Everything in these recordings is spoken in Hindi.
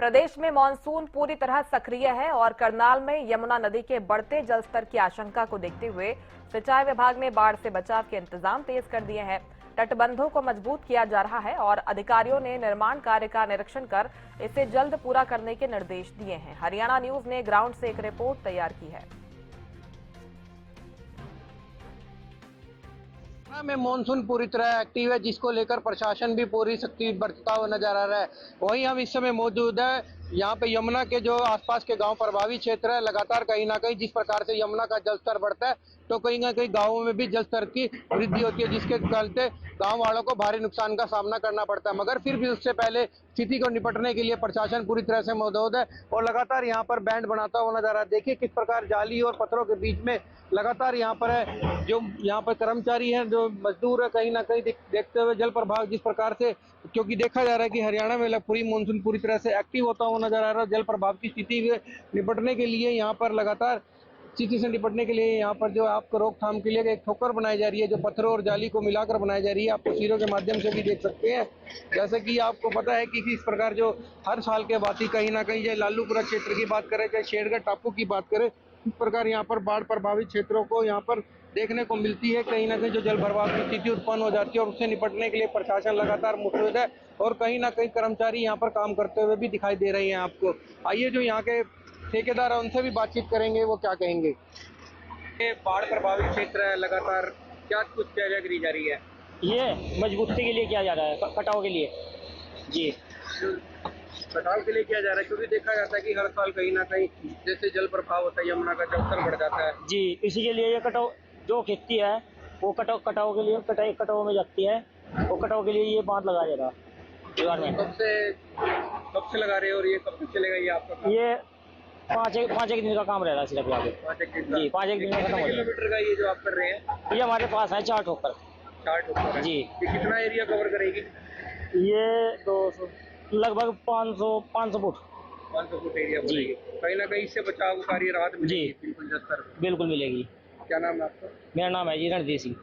प्रदेश में मानसून पूरी तरह सक्रिय है और करनाल में यमुना नदी के बढ़ते जलस्तर की आशंका को देखते हुए सिंचाई विभाग ने बाढ़ से बचाव के इंतजाम तेज कर दिए हैं। तटबंधों को मजबूत किया जा रहा है और अधिकारियों ने निर्माण कार्य का निरीक्षण कर इसे जल्द पूरा करने के निर्देश दिए हैं। हरियाणा न्यूज ने ग्राउंड से एक रिपोर्ट तैयार की है। में मानसून पूरी तरह एक्टिव है, जिसको लेकर प्रशासन भी पूरी सख्ती बरतता हुआ नजर आ रहा है। वहीं हम इस समय मौजूद है यहाँ पे यमुना के जो आसपास के गांव प्रभावित क्षेत्र है। लगातार कहीं ना कहीं जिस प्रकार से यमुना का जलस्तर बढ़ता है तो कहीं ना कहीं गांवों में भी जलस्तर की वृद्धि होती है, जिसके चलते गांव वालों को भारी नुकसान का सामना करना पड़ता है। मगर फिर भी उससे पहले स्थिति को निपटने के लिए प्रशासन पूरी तरह से मौजूद है और लगातार यहाँ पर बैंड बनाता हुआ नजर आ रहा है। देखिए किस प्रकार जाली और पत्थरों के बीच में लगातार यहाँ पर है जो यहाँ पर कर्मचारी हैं, जो मजदूर है, कहीं ना कहीं देखते हुए जल प्रभाव जिस प्रकार से, क्योंकि देखा जा रहा है कि हरियाणा में पूरी मानसून पूरी तरह से एक्टिव होता हुआ नजर आ रहा है। जल प्रभाव की स्थिति से निपटने के लिए यहाँ पर लगातार स्थिति से निपटने के लिए यहाँ पर जो आपको रोकथाम के लिए एक ठोकर बनाई जा रही है, जो पत्थरों और जाली को मिलाकर बनाई जा रही है। आप तस्वीरों के माध्यम से भी देख सकते हैं। जैसे कि आपको पता है कि इस प्रकार जो हर साल के बाद ही कहीं ना कहीं चाहे लालूपुरा क्षेत्र की बात करें, चाहे शेरगढ़ टापू की बात करें, इस प्रकार यहाँ पर बाढ़ प्रभावित क्षेत्रों को यहाँ पर देखने को मिलती है। कहीं ना कहीं जो जल भराव की स्थिति उत्पन्न हो जाती है और उससे निपटने के लिए प्रशासन लगातार मौजूद है और कहीं ना कहीं कर्मचारी यहाँ पर काम करते हुए भी दिखाई दे रहे हैं आपको। आइए जो यहाँ के ठेकेदार है उनसे भी बातचीत करेंगे, वो क्या कहेंगे। ये बाढ़ प्रभावित क्षेत्र है, लगातार क्या कुछ चर्चा करी जा रही है? ये मजबूती के लिए किया जा रहा है, कटाव के लिए जी, कटाव के लिए किया जा रहा है, क्योंकि देखा जाता है कि हर साल कहीं ना कहीं जैसे जल प्रभाव होता है यमुना का जलस्तर बढ़ जाता है जी। इसी के लिए ये कटाव जो खेती है वो कटाव के लिए कटाव में जाती है, वो कटाव के लिए ये बांध लगाया जा रहा है। कब से लगा रहे हो और ये कब तक चलेगा ये आपका? ये पाँच एक दिन का काम रह रहा है सिर्फ यहाँ पे। 5 एक दिन में खत्म हो जाएगा। किलोमीटर का ये जो आप कर रहे हैं? ये हमारे पास है 4 ठोकर। 4 ठोकर जी। ये कितना एरिया कवर करेगी? ये 200 लगभग 500 फुट 500 फुट एरिया बनेगी। कहीं ना कहीं इससे बचाव कार्य राहत मिलेगी बिल्कुल मिलेगी। क्या नाम है आपका? मेरा नाम है जी रणधीर सिंह।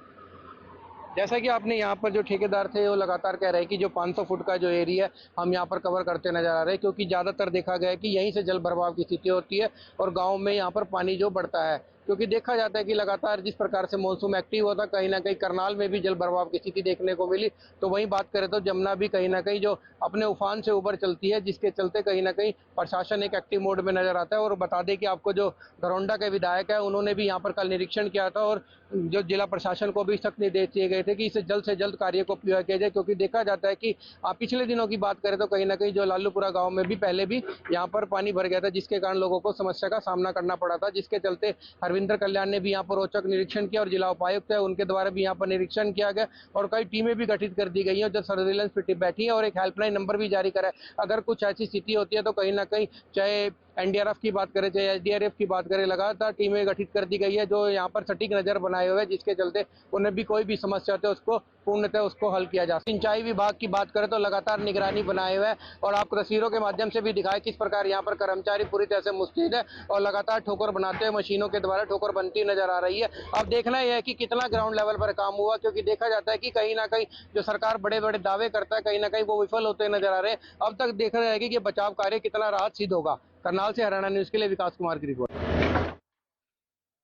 जैसा कि आपने यहाँ पर जो ठेकेदार थे वो लगातार कह रहे हैं कि जो 500 फुट का जो एरिया है हम यहाँ पर कवर करते नजर आ रहे हैं, क्योंकि ज़्यादातर देखा गया है कि यहीं से जल भराव की स्थिति होती है और गांव में यहाँ पर पानी जो बढ़ता है, क्योंकि देखा जाता है कि लगातार जिस प्रकार से मौसम एक्टिव होता कहीं ना कहीं करनाल में भी जल भराव की स्थिति देखने को मिली। तो वहीं बात करें तो जमुना भी कहीं ना कहीं जो अपने उफान से ऊपर चलती है, जिसके चलते कहीं ना कहीं प्रशासन एक एक्टिव मोड में नजर आता है। और बता दें कि आपको जो घरौंडा के विधायक है उन्होंने भी यहाँ पर कल निरीक्षण किया था और जो जिला प्रशासन को भी सख्त निर्देश दिए गए थे कि इसे जल्द से जल्द कार्य को पूरा किया जाए, क्योंकि देखा जाता है कि पिछले दिनों की बात करें तो कहीं ना कहीं जो लालूपुरा गांव में भी पहले भी यहाँ पर पानी भर गया था, जिसके कारण लोगों को समस्या का सामना करना पड़ा था, जिसके चलते हरविंदर कल्याण ने भी यहाँ पर रोचक निरीक्षण किया और जिला उपायुक्त है उनके द्वारा भी यहाँ पर निरीक्षण किया गया और कई टीमें भी गठित कर दी गई हैं जो सर्विलांस पे बैठी है और एक हेल्पलाइन नंबर भी जारी करा है। अगर कुछ ऐसी स्थिति होती है तो कहीं ना कहीं चाहे एनडीआरएफ की बात करें चाहे एसडीआरएफ की बात करें, लगातार टीमें गठित कर दी गई है जो यहाँ पर सटीक नजर बनाए हुए हैं, जिसके चलते उन्हें भी कोई भी समस्या होती है उसको पूर्णतः उसको हल किया जा सकता है। सिंचाई विभाग की बात करें तो लगातार निगरानी बनाए हुए है और आपको तस्वीरों के माध्यम से भी दिखाए किस प्रकार यहाँ पर कर्मचारी पूरी तरह से मुस्तैद है और लगातार ठोकर बनाते हुए मशीनों के द्वारा ठोकर बनती नजर आ रही है। अब देखना यह है कि कितना ग्राउंड लेवल पर काम हुआ, क्योंकि देखा जाता है कि कहीं ना कहीं जो सरकार बड़े बड़े दावे करता है कहीं ना कहीं वो विफल होते नजर आ रहे हैं। अब तक देखा जाएगा कि बचाव कार्य कितना राहत सिद्ध होगा। करनाल से हरियाणा न्यूज के लिए विकास कुमार की रिपोर्ट।